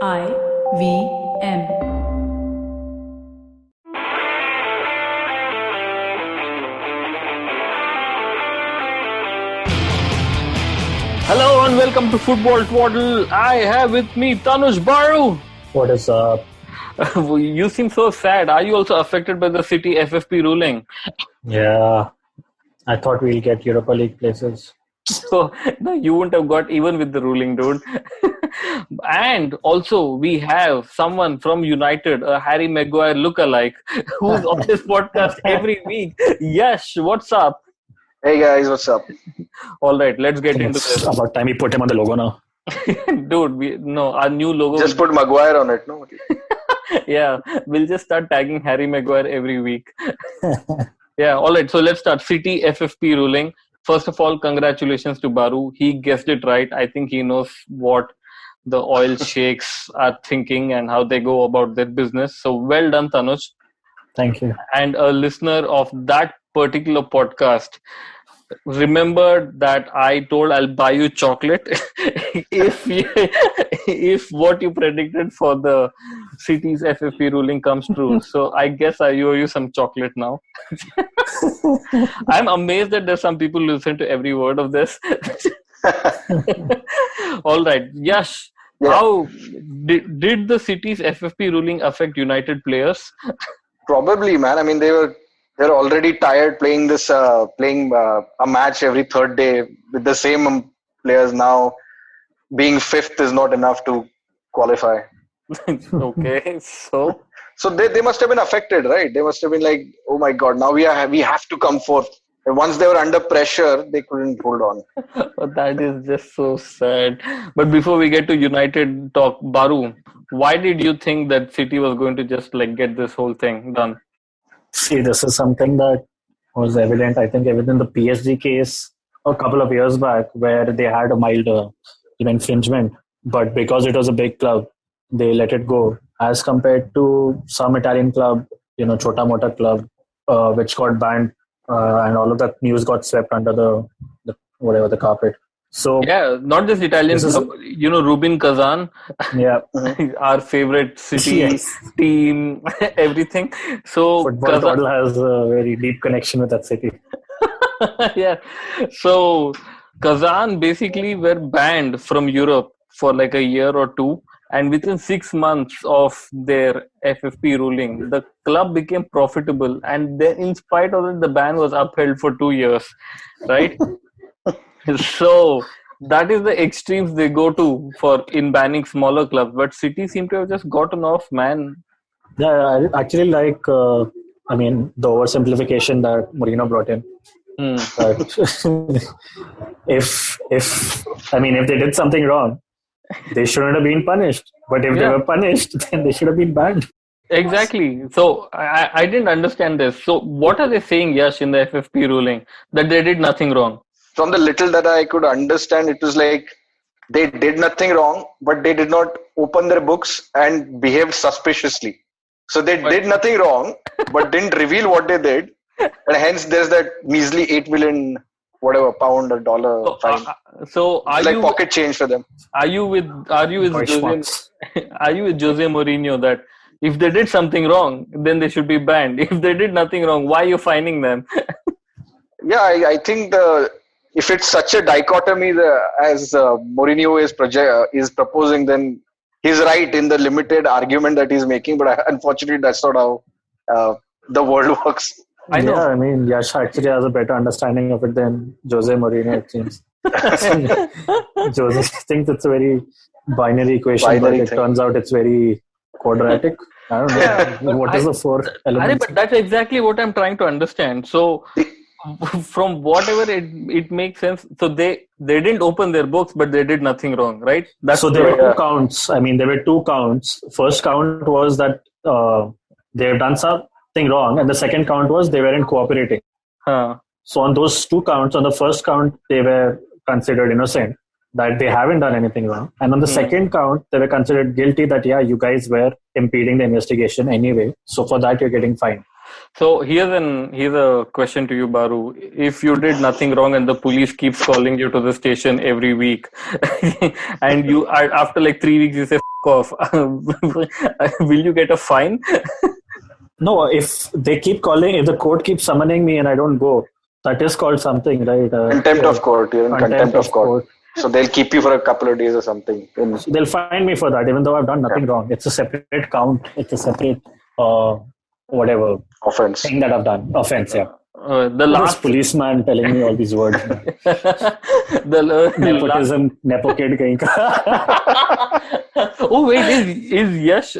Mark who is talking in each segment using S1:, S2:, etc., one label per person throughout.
S1: IVM.
S2: Hello and welcome to Football Twaddle. I have with me Tanush Baru.
S3: What is up?
S2: You seem so sad. Are you also affected by the City FFP ruling?
S3: Yeah, I thought we'll get Europa League places.
S2: So no, you wouldn't have got even with the ruling, dude. And also we have someone from United, a Harry Maguire lookalike, who's on this podcast every week. Yash, what's up?
S4: Hey guys, what's up?
S2: All right, let's get into
S3: It's
S2: this.
S3: about time we put him on the logo now.
S2: Dude, our new logo.
S4: Just put Maguire on it, no?
S2: Yeah, we'll just start tagging Harry Maguire every week. Yeah, all right. So let's start. City FFP ruling. First of all, congratulations to Baru. He guessed it right. I think he knows what the oil sheikhs are thinking and how they go about their business. So well done, Tanush.
S3: Thank you.
S2: And a listener of that particular podcast remembered that I told I'll buy you chocolate if what you predicted for the City's FFP ruling comes true. So I guess I owe you some chocolate now. I'm amazed that there's some people who listen to every word of this. All right, Yash, how did the City's FFP ruling affect United players?
S4: Probably, man. I mean, they're already tired playing a match every third day with the same players. Now, being fifth is not enough to qualify.
S2: Okay, so
S4: they must have been affected, right? They must have been like, oh my God, now we have to come fourth. And once they were under pressure, they couldn't hold on.
S2: That is just so sad. But before we get to United talk, Baru, why did you think that City was going to just get this whole thing done?
S3: See, this is something that was evident, I think, even in the PSG case a couple of years back, where they had a mild infringement. But because it was a big club, they let it go. As compared to some Italian club, Chota Mota club, which got banned, and all of that news got swept under the carpet. So
S2: yeah, not just Italian club, Rubin Kazan,
S3: yeah,
S2: our favorite City team, everything. So
S3: Football Twaddle has a very deep connection with that city.
S2: Yeah. So Kazan basically were banned from Europe for a year or two. And within 6 months of their FFP ruling, the club became profitable. And then in spite of it, the ban was upheld for 2 years, right? So that is the extremes they go to in banning smaller clubs. But City seem to have just gotten off, man.
S3: Yeah, I actually like, the oversimplification that Mourinho brought in. But if they did something wrong, they shouldn't have been punished. But if they were punished, then they should have been banned.
S2: Exactly. So I didn't understand this. So what are they saying, Yash, in the FFP ruling? That they did nothing wrong?
S4: From the little that I could understand, it was like they did nothing wrong, but they did not open their books and behaved suspiciously. So they did nothing wrong, but didn't reveal what they did. And hence there's that measly 8 million pound or dollar fine.
S2: So are
S4: it's like
S2: you
S4: pocket change for them?
S2: Are you with Jose Mourinho that if they did something wrong, then they should be banned? If they did nothing wrong, why are you fining them?
S4: Yeah, I think if it's such a dichotomy as Mourinho is proposing, then he's right in the limited argument that he's making. But unfortunately, that's not how the world works.
S2: I know.
S3: Yeah, I mean, Yash actually has a better understanding of it than Jose Mourinho, it seems. Jose thinks it's a very binary equation, but it turns out it's very quadratic. I don't know. Yeah. What is the fourth element?
S2: But that's exactly what I'm trying to understand. So from whatever it makes sense, so they didn't open their books, but they did nothing wrong, right?
S3: So there were two counts. I mean, there were two counts. First count was that they've done something wrong, and the second count was they weren't cooperating. So on those two counts, on the first count, they were considered innocent, that they haven't done anything wrong. And on the second count, they were considered guilty that, you guys were impeding the investigation anyway. So for that, you're getting fined.
S2: So here's a question to you, Baru. If you did nothing wrong and the police keeps calling you to the station every week, and you are, after like 3 weeks you say, off. Will you get a fine?
S3: No, if they keep calling, if the court keeps summoning me and I don't go, that is called something, right?
S4: Contempt of court. You're in contempt of court. So they'll keep you for a couple of days or something.
S3: So they'll fine me for that, even though I've done nothing wrong. It's a separate count. It's a separate, whatever
S4: Offense.
S3: thing that I've done. Offense, yeah.
S2: The
S3: This
S2: last
S3: policeman telling me all these words.
S2: the
S3: Nepotism, nepo kid kahin ka.
S2: Oh wait, is Yash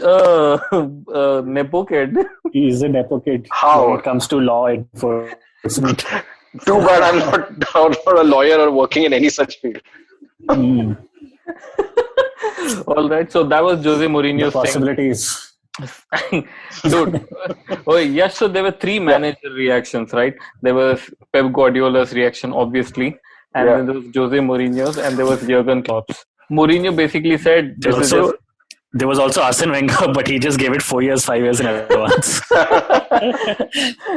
S2: nepo kid?
S3: He is a nepo kid
S4: How?
S3: when it comes to law enforcement.
S4: Too bad I'm not a lawyer or working in any such field.
S3: Mm.
S2: All right, so that was Jose
S3: The
S2: Mourinho's thing.
S3: possibilities.
S2: Dude. Oh yes, so there were three manager reactions, right? There was Pep Guardiola's reaction, obviously, and then there was Jose Mourinho's, and there was Jurgen Klopp's. Mourinho basically said,
S3: There was also Arsene Wenger, but he just gave it 4 years, 5 years in advance.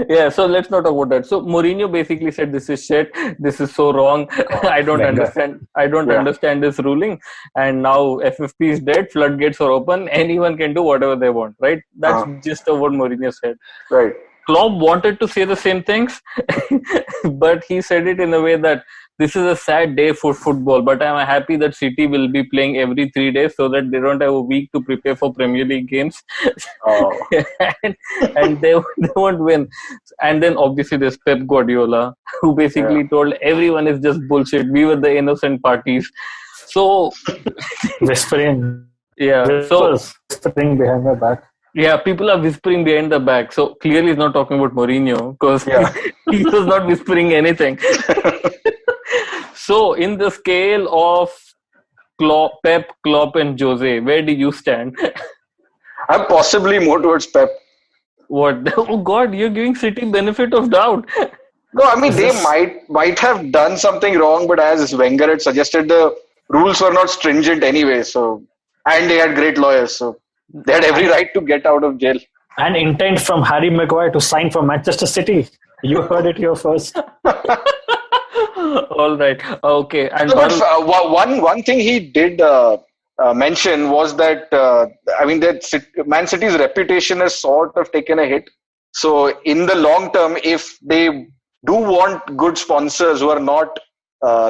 S2: Yeah, so let's not talk about that. So Mourinho basically said, "This is shit. This is so wrong. I don't
S3: Wenger.
S2: understand. I don't understand this ruling." And now FFP is dead. Floodgates are open. Anyone can do whatever they want. Right? That's just what Mourinho said.
S4: Right.
S2: Klopp wanted to say the same things, but he said it in a way that this is a sad day for football, but I'm happy that City will be playing every 3 days so that they don't have a week to prepare for Premier League games. and they won't win. And then obviously there's Pep Guardiola, who basically told everyone is just bullshit. We were the innocent parties. So
S3: Whispering. Whispering behind my back.
S2: Yeah, people are whispering behind the back. So clearly he's not talking about Mourinho because he was not whispering anything. So in the scale of Pep, Klopp and Jose, where do you stand?
S4: I'm possibly more towards Pep.
S2: What? Oh God, you're giving City benefit of doubt.
S4: No, I mean, they might have done something wrong, but as Wenger had suggested, the rules were not stringent anyway. So, and they had great lawyers, so they had every right to get out of jail.
S3: And intent from Harry Maguire to sign for Manchester City. You heard it here first.
S2: All right. Okay. And
S4: one thing he did mention was that that Man City's reputation has sort of taken a hit. So in the long term, if they do want good sponsors who are not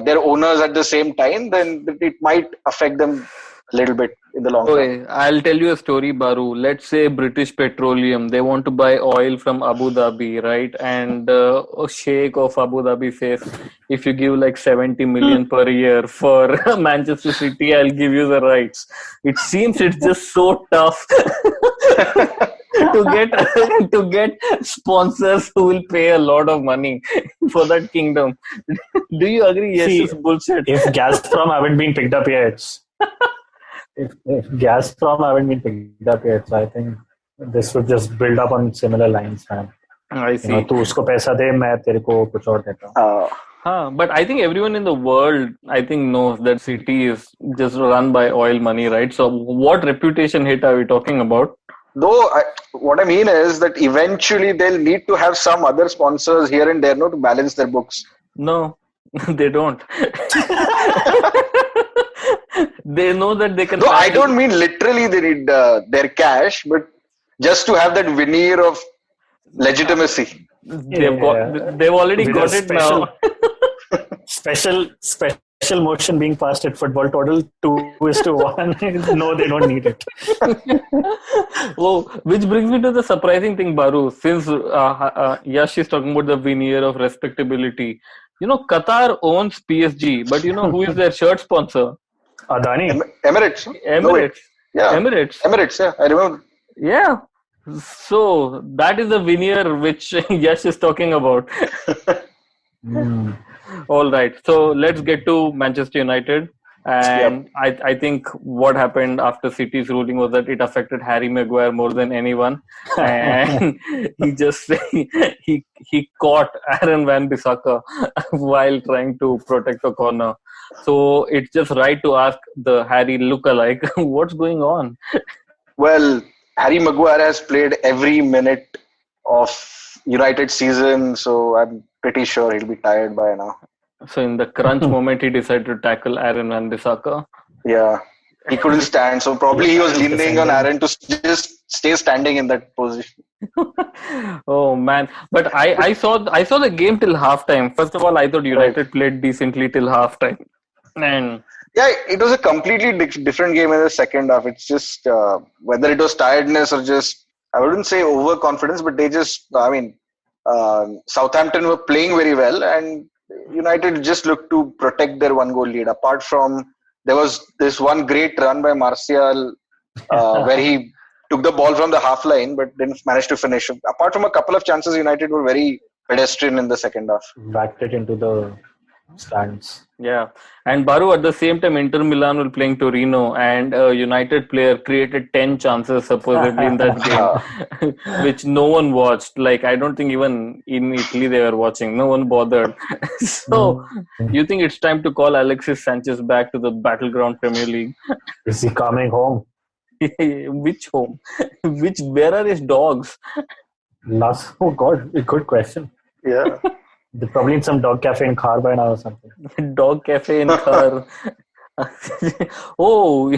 S4: their owners at the same time, then it might affect them a little bit in the long term.
S2: I'll tell you a story, Baru. Let's say British Petroleum, they want to buy oil from Abu Dhabi, right? And a sheikh of Abu Dhabi says, if you give like 70 million per year for Manchester City, I'll give you the rights. It seems it's just so tough to get sponsors who will pay a lot of money for that kingdom. Do you agree? Yes, it's bullshit.
S3: If Gazprom haven't been picked up yet, if Gazprom haven't been picked up yet, so I think this would just build up on similar lines, man.
S2: I see.
S3: तू उसको पैसा दे, मैं तेरे को कुछ और देता हूँ.
S2: But I think everyone in the world, knows that City is just run by oil money, right? So what reputation hit are we talking about?
S4: Though, what I mean is that eventually they'll need to have some other sponsors here and there, to balance their books.
S2: No, they don't. They know that they can.
S4: No, I don't mean literally they need their cash, but just to have that veneer of legitimacy.
S2: They've already got it now.
S3: Special motion being passed at football, total 2:1. No, they don't need it.
S2: Which brings me to the surprising thing, Baru. Since Yash is talking about the veneer of respectability, Qatar owns PSG, but who is their shirt sponsor?
S3: Adani.
S4: Emirates.
S2: Emirates.
S4: Emirates, yeah. I remember.
S2: Yeah. So that is the veneer which Yash is talking about. All right. So let's get to Manchester United. And I think what happened after City's ruling was that it affected Harry Maguire more than anyone. And he caught Aaron Wan-Bissaka while trying to protect a corner. So it's just right to ask the Harry lookalike, what's going on?
S4: Well, Harry Maguire has played every minute of United season, so I'm pretty sure he'll be tired by now.
S2: So in the crunch moment, he decided to tackle Aaron Wan-Bissaka.
S4: Yeah. He couldn't stand, so probably he was leaning on Aaron to just stay standing in that position.
S2: Oh man, but I saw the game till halftime. First of all, I thought
S4: Right.
S2: United played decently till halftime, and
S4: Yeah, it was a completely different game in the second half. It's just whether it was tiredness or just, I wouldn't say overconfidence, but they just, I mean, Southampton were playing very well, and United just looked to protect their one goal lead. Apart from, there was this one great run by Martial where he took the ball from the half line but didn't manage to finish. Apart from a couple of chances, United were very pedestrian in the second half.
S3: Whacked it into the stands.
S2: yeah, and Baru at the same time Inter Milan were playing Torino, and a United player created 10 chances supposedly in that game, which no one watched. Like I don't think even in Italy they were watching. No one bothered. So you think it's time to call Alexis Sanchez back to the battleground Premier League?
S3: Is he coming home?
S2: Which home? Which where are his dogs?
S3: Oh God, a good question.
S4: Yeah.
S3: They're probably in some dog cafe in Khar by now or something.
S2: Dog cafe in Khar. Oh,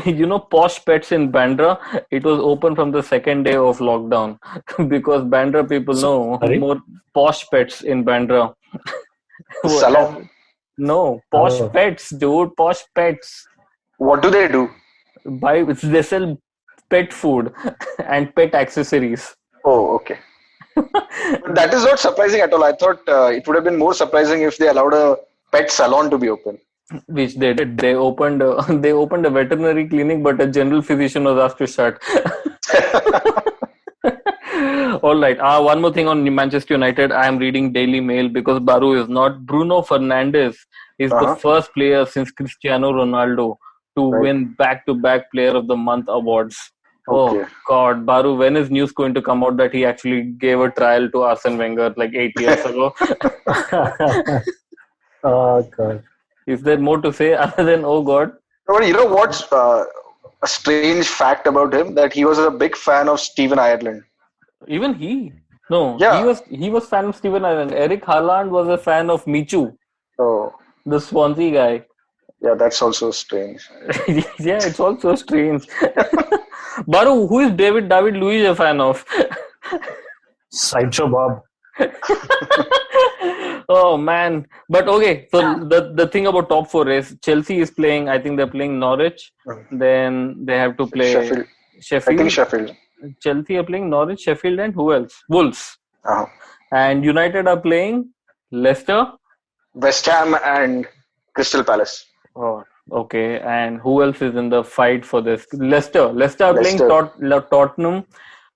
S2: Posh Pets in Bandra. It was open from the second day of lockdown because Bandra people know
S3: Sorry?
S2: more Posh Pets in Bandra.
S4: Salon.
S2: No, Posh
S3: Oh.
S2: Pets, dude. Posh Pets.
S4: What do they do?
S2: They sell pet food and pet accessories.
S4: Oh, okay. But that is not surprising at all. I thought it would have been more surprising if they allowed a pet salon to be open.
S2: Which they did. They opened they opened a veterinary clinic, but a general physician was asked to shut. All right. One more thing on Manchester United. I am reading Daily Mail because Baru is not. Bruno Fernandes is the first player since Cristiano Ronaldo to win back-to-back Player of the Month awards.
S4: Okay.
S2: Oh God, Baru, when is news going to come out that he actually gave a trial to Arsene Wenger like 8 years ago?
S3: Oh God.
S2: Is there more to say other than oh God?
S4: But you know what's a strange fact about him? That he was a big fan of Stephen Ireland.
S2: Even he? No,
S4: Yeah.
S2: he was fan of Steven Ireland. Eric Haaland was a fan of Michu,
S4: Oh,
S2: the Swansea guy.
S4: yeah, that's also strange.
S2: Yeah, it's all so strange. Baru, who is David Luiz a fan of?
S3: Sideshow Bob.
S2: Oh man, but okay. So the thing about top four is Chelsea is playing. I think they're playing Norwich. Then they have to play
S4: Sheffield. I think Sheffield.
S2: Chelsea are playing Norwich, Sheffield, and who else? Wolves.
S4: Uh-huh.
S2: And United are playing Leicester,
S4: West Ham, and Crystal Palace.
S2: Oh, okay. And who else is in the fight for this? Leicester are playing Tottenham,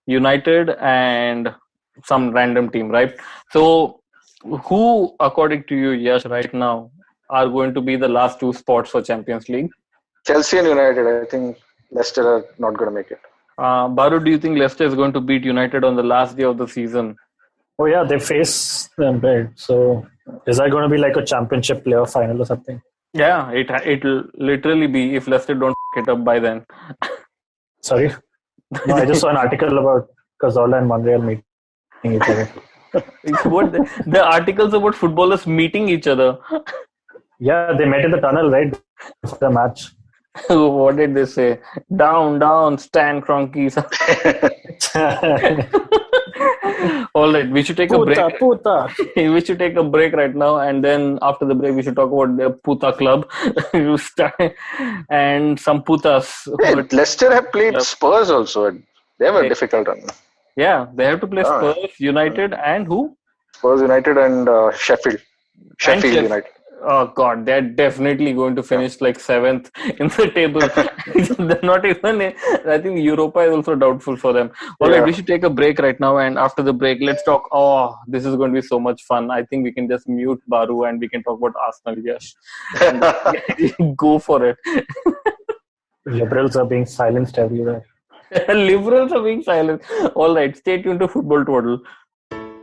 S2: United, and some random team, right? So, who, according to you, Yash, right now, are going to be the last two spots for Champions League?
S4: Chelsea and United. I think Leicester are not going to make it.
S2: Baru, do you think Leicester is going to beat United on the last day of the season?
S3: Oh yeah, they face them bad. So is that going to be like a championship playoff final or something?
S2: Yeah, it'll literally be if Leicester don't f*** it up by then.
S3: Sorry? No, I just saw an article about Cazorla and Monreal meeting each other.
S2: What the articles about footballers meeting each other?
S3: Yeah, they met in the tunnel, right? For the match.
S2: What did they say? Down, Stan Kroenke. All right, we should take a break. We should take a break right now, and then after the break, we should talk about the Puta Club and some putas.
S4: Hey, Leicester have played Spurs also. They have a difficult run.
S2: Yeah, they have to play Spurs, United, and who?
S4: Spurs, United, and Sheffield. Sheffield United.
S2: Oh God, they're definitely going to finish like 7th in the table. They're not even. I think Europa is also doubtful for them. All right, we should take a break right now, and after the break, let's talk. Oh, this is going to be so much fun. I think we can just mute Baru and we can talk about Arsenal. Yash, go for it.
S3: Liberals are being silenced everywhere.
S2: Liberals are being silent. All right, stay tuned to Football Twaddle.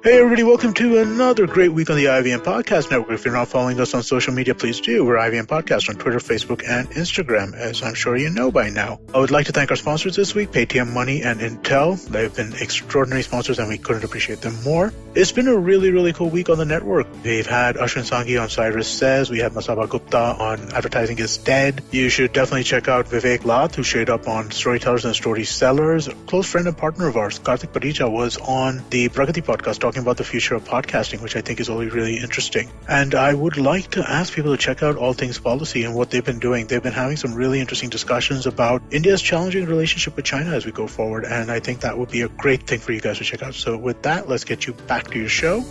S1: Hey everybody, welcome to another great week on the IVM Podcast Network. If you're not following us on social media, please do. We're IVM Podcast on Twitter, Facebook, and Instagram, as I'm sure you know by now. I would like to thank our sponsors this week, Paytm Money and Intel. They've been extraordinary sponsors and we couldn't appreciate them more. It's been a really, really cool week on the network. We've had Ashwin Sanghi on Cyrus Says. We had Masaba Gupta on Advertising is Dead. You should definitely check out Vivek Lath, who showed up on Storytellers and Story Sellers. A close friend and partner of ours, Karthik Parija, was on the Pragati podcast talking about the future of podcasting, which I think is really, really interesting. And I would like to ask people to check out All Things Policy and what they've been doing. They've been having some really interesting discussions about India's challenging relationship with China as we go forward. And I think that would be a great thing for you guys to check out. So with that, let's get you back to your show.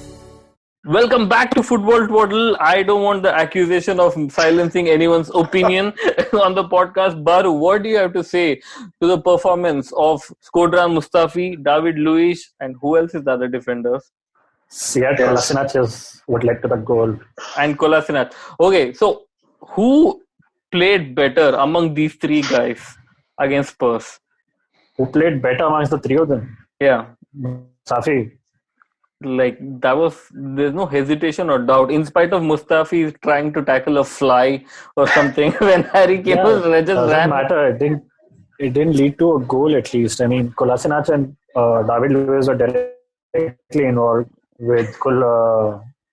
S2: Welcome back to Football Twaddle. I don't want the accusation of silencing anyone's opinion on the podcast. Baru, what do you have to say to the performance of Skodran Mustafi, David Luiz, and who else is the other defenders?
S3: Sead Kolasinac is what led to the goal.
S2: And Kolasinac. Okay, so who played better among these three guys against Spurs?
S3: Who played better amongst the three of them?
S2: Yeah.
S3: Safi.
S2: Like, there's no hesitation or doubt. In spite of Mustafi trying to tackle a fly or something, when Harry Kane was just
S3: doesn't
S2: ran.
S3: matter. It didn't lead to a goal at least. I mean, Kolasinac and David Luiz were directly involved with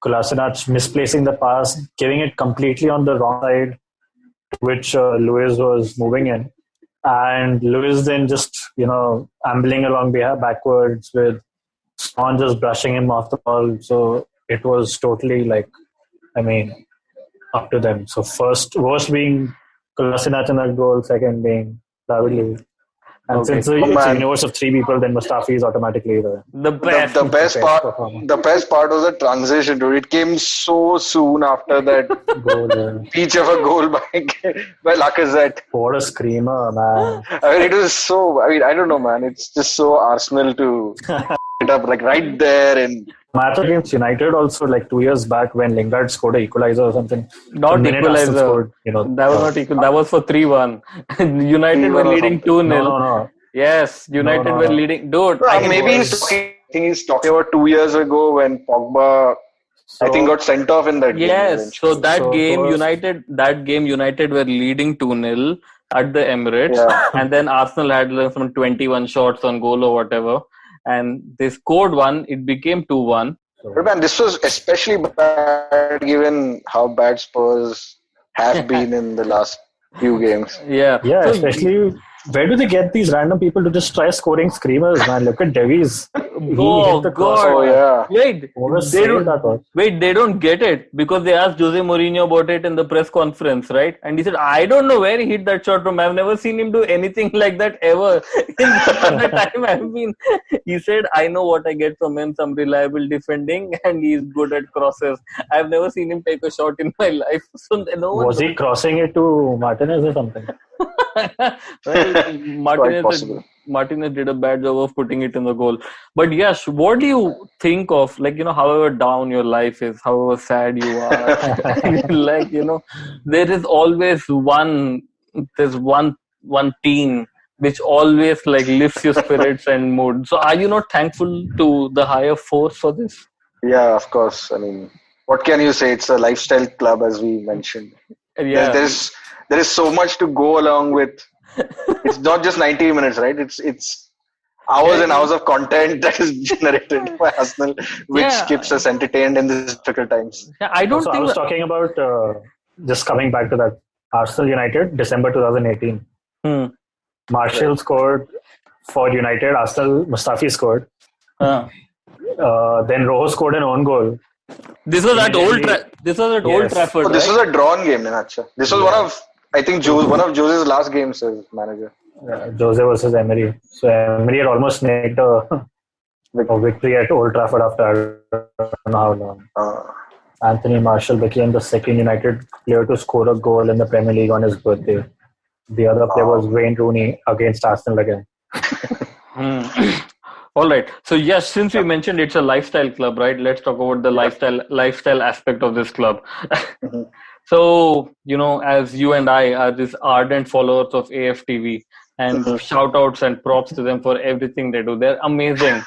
S3: Kolasinac misplacing the pass, giving it completely on the wrong side, which Luiz was moving in. And Luiz then just, ambling along backwards with Son just brushing him off the ball. So it was totally up to them. So worst being Kolasinac in that goal, second being David Luiz. And since it's a universe of three people, then Mustafi is automatically
S2: the best.
S4: The best part was the transition, dude. It came so soon after that
S3: goal.
S4: Peach of a goal by Lacazette.
S3: What a screamer, man.
S4: I mean, it was so, I don't know, man. It's just so Arsenal to it up like right there. And
S3: match against United also 2 years back when Lingard scored an equalizer or something.
S2: Not equalizer. Scored, that was not equal. That was for 3-1. United were leading 2-0.
S3: No.
S2: Yes, United were leading. Dude,
S4: maybe he's talking about 2 years ago when Pogba, I think, got sent off in that game.
S2: Yes, so that game United were leading 2-0 at the Emirates, and then Arsenal had some 21 shots on goal or whatever. And they scored one, it became 2-1.
S4: But man, this was especially bad given how bad Spurs have been in the last few games.
S2: Yeah,
S3: so especially where do they get these random people to just try scoring screamers, man? Look at Davies.
S2: Oh, God.
S4: Oh, yeah.
S2: Wait, they don't get it because they asked Jose Mourinho about it in the press conference, right? And he said, I don't know where he hit that shot from. I've never seen him do anything like that ever. In the time I've been, he said, I know what I get from him, some reliable defending, and he's good at crosses. I've never seen him take a shot in my life. So
S3: was he crossing it to Martinez or something?
S2: Well, Martinez did a bad job of putting it in the goal. But Yash, what do you think of, however down your life is, however sad you are, there is always one team which always lifts your spirits and mood. So are you not thankful to the higher force for this?
S4: Yeah, of course. I mean, what can you say? It's a lifestyle club, as we mentioned.
S2: Yeah.
S4: There is so much to go along with. It's not just 90 minutes, right? It's hours and hours of content that is generated by Arsenal, which keeps us entertained in these difficult times.
S2: Yeah, I was
S3: talking about just coming back to that Arsenal United, December 2018. Martial scored for United. Arsenal, Mustafi scored. Then Rojo scored an own goal.
S2: This was at Old Trafford.
S4: Oh, this was a drawn game, Nacha. This was one of Jose's last games as manager.
S3: Jose versus Emery. So Emery had almost snagged a victory at Old Trafford after I don't know how long. Anthony Martial became the second United player to score a goal in the Premier League on his birthday. The other player was Wayne Rooney against Arsenal again.
S2: All right. So yes, since we mentioned it's a lifestyle club, right? Let's talk about the lifestyle aspect of this club. So, as you and I are these ardent followers of AFTV, and shout outs and props to them for everything they do. They're amazing.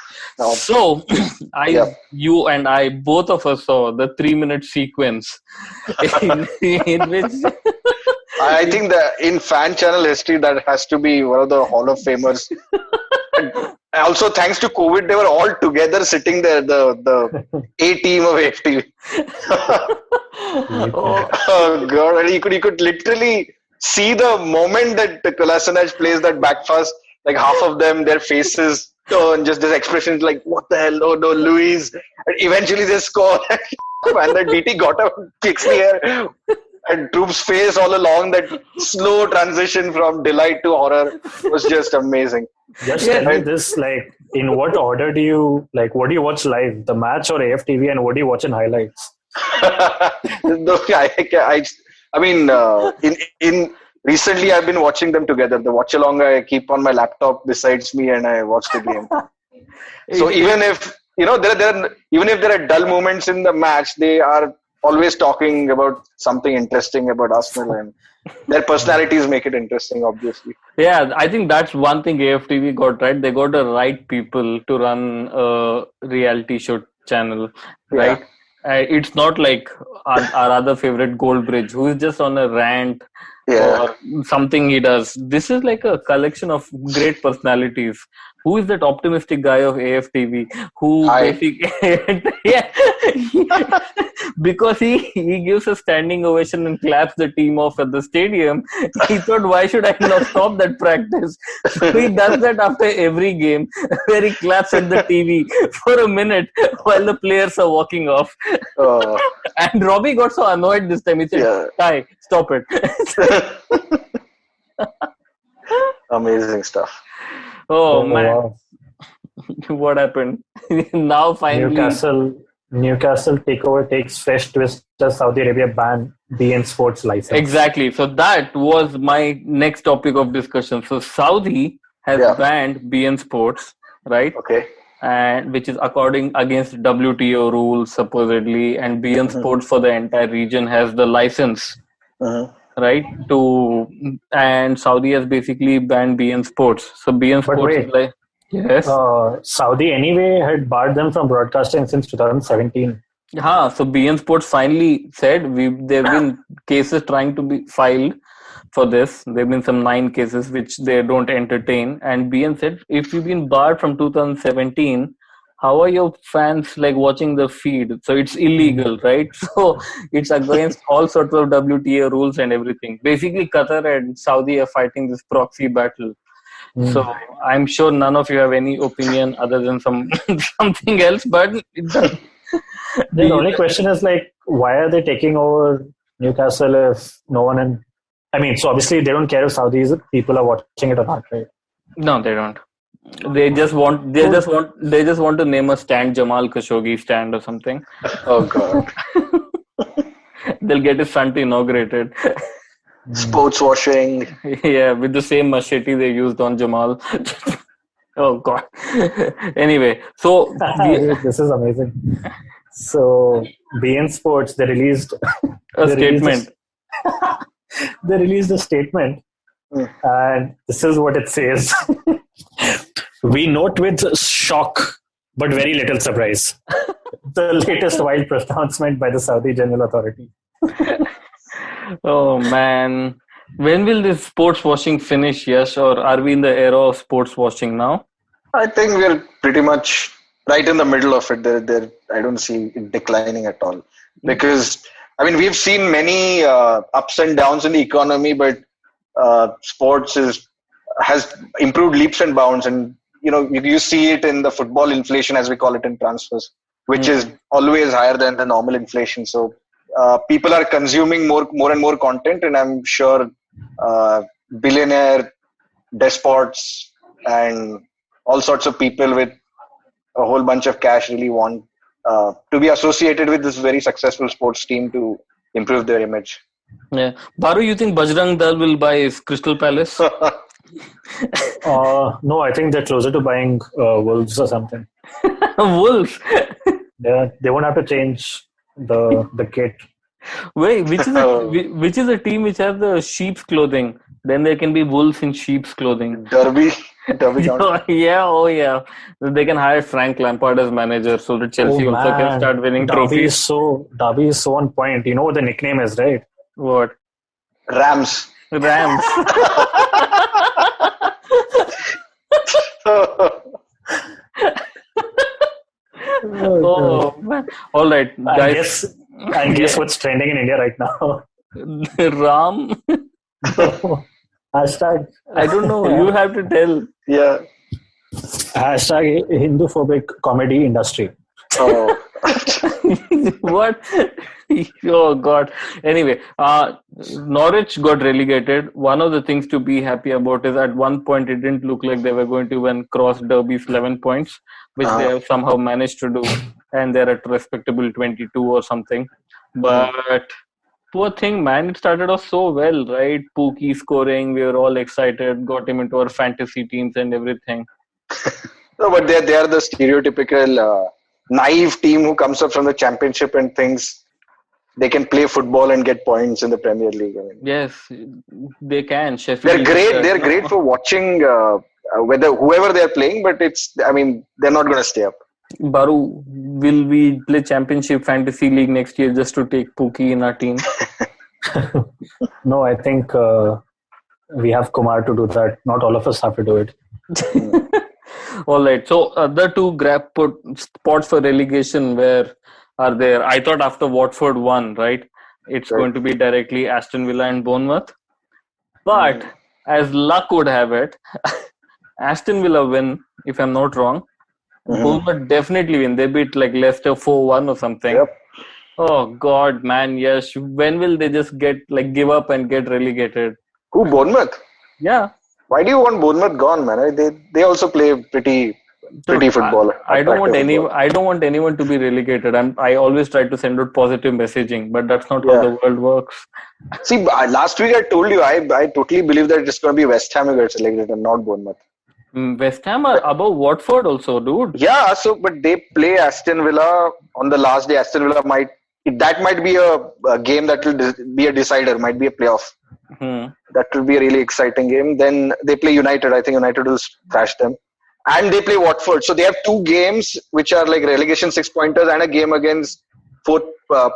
S2: So you and I, both of us saw the 3-minute sequence in which
S4: I think that in fan channel history, that has to be one of the Hall of Famers. And also, thanks to COVID, they were all together sitting there, the A team of AFTV. Oh God! And you could literally see the moment that Kolasinac plays that back pass, like half of them, their faces turn, just this expression like, what the hell, no, Luis. And eventually they score. And then DT got up, kicks the air. And Troop's face all along, that slow transition from delight to horror was just amazing.
S3: Just tell me this, like, in what order do you, like, what do you watch live? The match or AFTV, and what do you watch in highlights?
S4: No, I mean, in recently I've been watching them together. The watch along I keep on my laptop besides me, and I watch the game. So even if even if there are dull moments in the match, they are always talking about something interesting about Arsenal, and their personalities make it interesting, obviously.
S2: Yeah, I think that's one thing AFTV got right. They got the right people to run a reality show channel, right? It's not like our other favorite Goldbridge, who is just on a rant or something he does. This is like a collection of great personalities. Who is that optimistic guy of AFTV who because he gives a standing ovation and claps the team off at the stadium. He thought, why should I not stop that practice? So he does that after every game, where he claps at the TV for a minute while the players are walking off. And Robbie got so annoyed this time. He said, Ty, stop it.
S4: Amazing stuff.
S2: Oh man, wow. What happened? Now finally,
S3: Newcastle takeover takes fresh twist as Saudi Arabia ban beIN Sports license.
S2: Exactly. So that was my next topic of discussion. So Saudi has banned beIN Sports, right?
S4: Okay.
S2: And which is according against WTO rules supposedly, and beIN Sports for the entire region has the license. Right, and Saudi has basically banned beIN Sports. So beIN Sports is like, yes.
S3: Saudi anyway had barred them from broadcasting since 2017.
S2: So beIN Sports finally said there have been cases trying to be filed for this. There have been some 9 cases which they don't entertain, and beIN said, if you've been barred from 2017, how are your fans like watching the feed? So it's illegal, right? So it's against all sorts of WTA rules and everything. Basically, Qatar and Saudi are fighting this proxy battle. So I'm sure none of you have any opinion other than something else. But
S3: the only question is like, why are they taking over Newcastle if no one so obviously they don't care if Saudis people are watching it or not, right?
S2: No, they don't. They just want to name a stand Jamal Khashoggi stand or something.
S4: Oh God.
S2: They'll get his son to inaugurate it.
S4: Sports washing.
S2: Yeah, with the same machete they used on Jamal. Oh God. Anyway, so
S3: this is amazing. So beIN Sports, they released
S2: a statement.
S3: They released a statement, and this is what it says. We note with shock, but very little surprise, the latest wild pronouncement by the Saudi General Authority.
S2: Oh man, when will this sports washing finish, Yash, or are we in the era of sports washing now?
S4: I think we're pretty much right in the middle of it. I don't see it declining at all, because we've seen many ups and downs in the economy, but sports has improved leaps and bounds, and you see it in the football inflation, as we call it, in transfers, which is always higher than the normal inflation. So people are consuming more and more content, and I'm sure billionaire despots and all sorts of people with a whole bunch of cash really want to be associated with this very successful sports team to improve their image.
S2: Yeah, Baru, you think Bajrang Dal will buy Crystal Palace?
S3: No, I think they're closer to buying Wolves or something.
S2: Wolves?
S3: Yeah, they won't have to change the kit.
S2: Wait, which is a team which has the sheep's clothing? Then there can be wolves in sheep's clothing.
S4: Derby count.
S2: Yeah, oh yeah. They can hire Frank Lampard as manager so that Chelsea
S3: Oh
S2: also can
S3: man,
S2: start winning
S3: Derby
S2: trophies.
S3: is so on point. You know what the nickname is, right?
S2: What?
S4: Rams.
S2: Rams. Oh man. All right, guys.
S3: And guess what's trending in India right now?
S2: Ram.
S3: Hashtag.
S2: I don't know. You have to tell.
S4: Yeah.
S3: Hashtag Hindu-phobic comedy industry.
S4: Oh.
S2: What? Oh God. Anyway, Norwich got relegated. One of the things to be happy about is at one point it didn't look like they were going to even cross Derby's 11 points, which they have somehow managed to do, and they're at respectable 22 or something. But poor thing, man, it started off so well, right? Pookie scoring, we were all excited, got him into our fantasy teams and everything.
S4: No, but they are the stereotypical naive team who comes up from the championship and thinks they can play football and get points in the Premier League. I mean,
S2: Yes, they can. Sheffield.
S4: they're great. They're great for watching whoever they're playing, but they're not going to stay up.
S2: Baru, will we play Championship Fantasy League next year just to take Pookie in our team?
S3: No, I think we have Kumar to do that. Not all of us have to do it.
S2: All right. So other two put spots for relegation where are there? I thought after Watford won, right? It's going to be directly Aston Villa and Bournemouth. But as luck would have it, Aston Villa win, if I'm not wrong. Bournemouth definitely win. They beat like Leicester 4-1 or something.
S4: Yep.
S2: Oh God, man, yes. When will they just give up and get relegated?
S4: Who, Bournemouth?
S2: Yeah.
S4: Why do you want Bournemouth gone, man? They also play pretty football.
S2: I don't want anyone to be relegated. I always try to send out positive messaging, but that's not how the world works.
S4: See, last week I told you I totally believe that it's going to be West Ham who gets relegated and not Bournemouth.
S2: West Ham are above Watford also, dude.
S4: Yeah, but they play Aston Villa on the last day. Aston Villa might be a game that will be a decider, might be a playoff. That will be a really exciting game. Then they play United. I think United will thrash them. And they play Watford. So they have two games which are like relegation 6-pointers and a game against fourth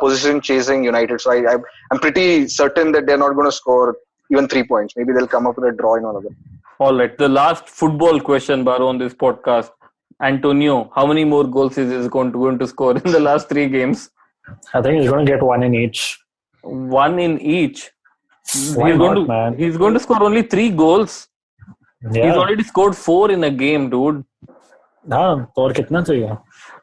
S4: position chasing United. So I'm pretty certain that they're not going to score even 3 points. Maybe they'll come up with a draw in one of them.
S2: All right. The last football question, Baro, on this podcast. Antonio, how many more goals is he going to score in the last 3 games?
S3: I think he's going to get 1 in each.
S2: 1 in each?
S3: Why man?
S2: He's going to score only 3 goals.
S3: Yeah.
S2: He's already scored 4 in a game, dude.
S3: और कितना चाहिए?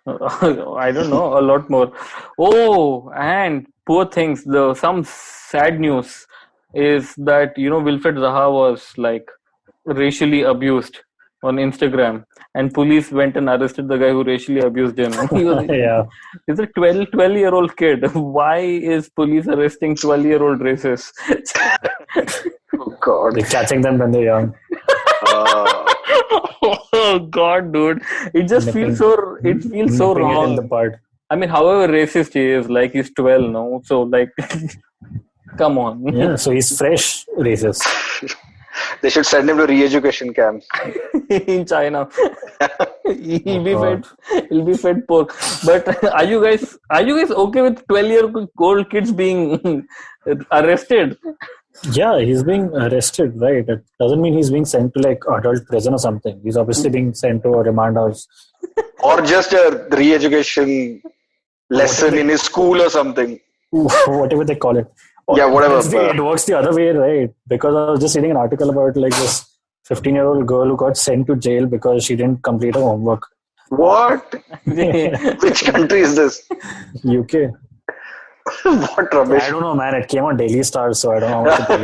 S2: I don't know, a lot more. Oh, and poor things. Some sad news is that Wilfred Zaha was like racially abused on Instagram, and police went and arrested the guy who racially abused him. He's a 12-year-old kid. Why is police arresting 12-year-old racists?
S4: Oh God!
S3: They're catching them when they're young.
S2: Oh God, dude! It just feels so wrong. I mean, however racist he is, like he's 12 now, so like, come on.
S3: Yeah, so he's fresh racist.
S4: They should send him to re-education camps
S2: in China. He'll be fed pork. But are you guys okay with 12-year-old kids being arrested?
S3: Yeah, he's being arrested, right? It doesn't mean he's being sent to like adult prison or something. He's obviously being sent to a remand house.
S4: Or just a re-education lesson in his school or something.
S3: Whatever they call it.
S4: Yeah, whatever.
S3: It works the other way, right? Because I was just reading an article about like this 15-year-old girl who got sent to jail because she didn't complete her homework.
S4: What? Which country is this?
S3: UK.
S4: What rubbish.
S3: I don't know, man. It came on Daily Star, so I don't know what to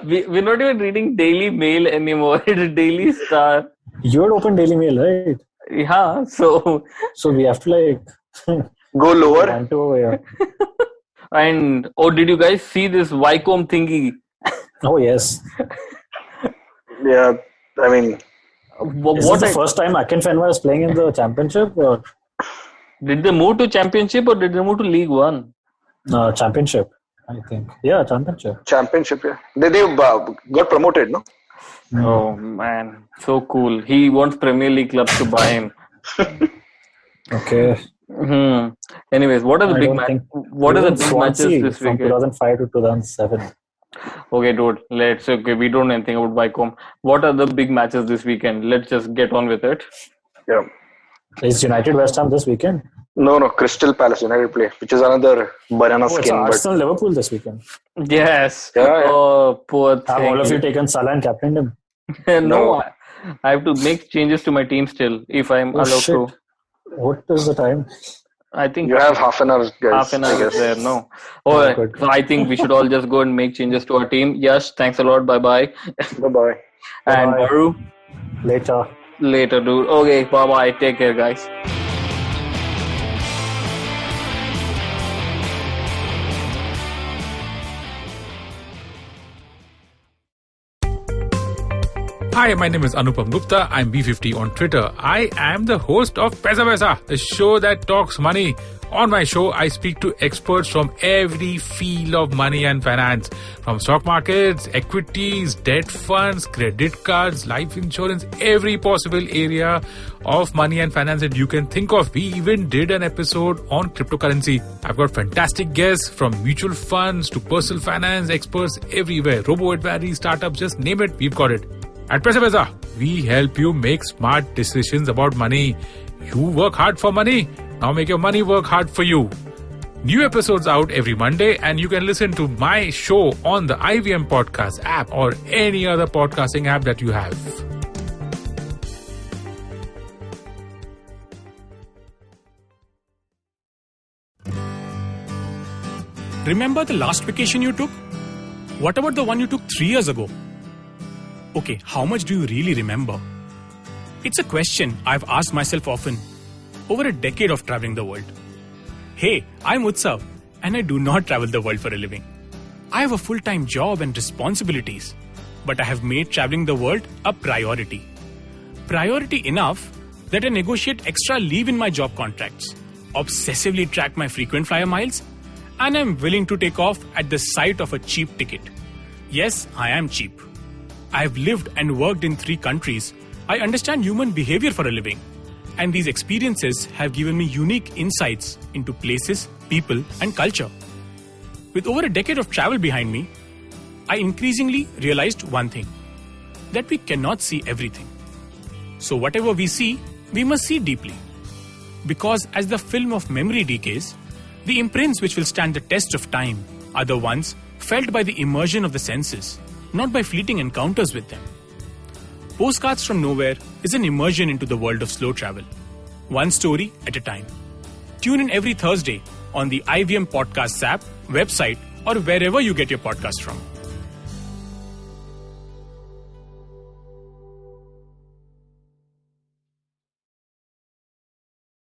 S3: believe.
S2: We're not even reading Daily Mail anymore. It's Daily Star.
S3: You had opened Daily Mail, right?
S2: Yeah, so
S3: we have to like
S4: go lower.
S2: And did you guys see this Wycombe thingy?
S3: Oh yes.
S4: Yeah, I mean,
S3: is this the first time Akinfenwa is playing in the championship, or
S2: did they move to championship or did they move to League One?
S3: Championship. I think. Yeah, championship.
S4: Championship, yeah. They got promoted, no?
S2: Oh man, so cool. He wants Premier League clubs to buy him.
S3: Okay.
S2: Anyways, what are the
S3: I
S2: big
S3: don't think.
S2: what are the
S3: Even
S2: big matches
S3: Swansea
S2: this
S3: from
S2: weekend?
S3: 2005 to 2007.
S2: Okay, dude. Okay. We don't know anything about Wycombe. What are the big matches this weekend? Let's just get on with it.
S4: Yeah.
S3: Is United West Ham this weekend?
S4: No, Crystal Palace United play, which is another banana
S3: Oh, it's
S4: skin. But
S3: Arsenal Liverpool this weekend.
S2: Yes.
S4: Yeah.
S2: Oh, poor
S3: Have all of you
S2: thing.
S3: taken Salah and captained him?
S2: No,
S4: No.
S2: I have to make changes to my team still if I'm
S3: Oh
S2: allowed
S3: shit!
S2: to.
S3: What is the time?
S2: I think
S4: you have half an hour, guys.
S2: half an
S4: I
S2: hour
S4: guess.
S2: is there. No. All right.
S3: good.
S2: So I think we should all just go and make changes to our team. Yash, thanks a lot. Bye bye.
S4: Bye-bye.
S2: And
S3: Bye-bye.
S2: Saru,
S3: Later.
S2: later, dude. Okay. Bye bye. Take care, guys.
S5: Hi, my name is Anupam Gupta. I'm B50 on Twitter. I am the host of Paisa Vaisa, the show that talks money. On my show, I speak to experts from every field of money and finance, from stock markets, equities, debt funds, credit cards, life insurance, every possible area of money and finance that you can think of. We even did an episode on cryptocurrency. I've got fantastic guests from mutual funds to personal finance experts everywhere. Robo-advisory, startups, just name it, we've got it. At Paisa Vaisa, we help you make smart decisions about money. You work hard for money. Now make your money work hard for you. New episodes out every Monday, and you can listen to my show on the IVM Podcast app or any other podcasting app that you have.
S6: Remember the last vacation you took? What about the one you took 3 years ago? Okay, how much do you really remember? It's a question I've asked myself often over a decade of traveling the world. Hey, I'm Utsav, and I do not travel the world for a living. I have a full-time job and responsibilities, but I have made traveling the world a priority. Priority enough that I negotiate extra leave in my job contracts, obsessively track my frequent flyer miles, and I'm willing to take off at the sight of a cheap ticket. Yes, I am cheap. I've lived and worked in 3 countries. I understand human behavior for a living. And these experiences have given me unique insights into places, people, and culture. With over a decade of travel behind me, I increasingly realized one thing, that we cannot see everything. So whatever we see, we must see deeply. Because as the film of memory decays, the imprints which will stand the test of time are the ones felt by the immersion of the senses, not by fleeting encounters with them. Postcards from Nowhere is an immersion into the world of slow travel, one story at a time. Tune in every Thursday on the IVM Podcasts app, website, or wherever you get your podcast from.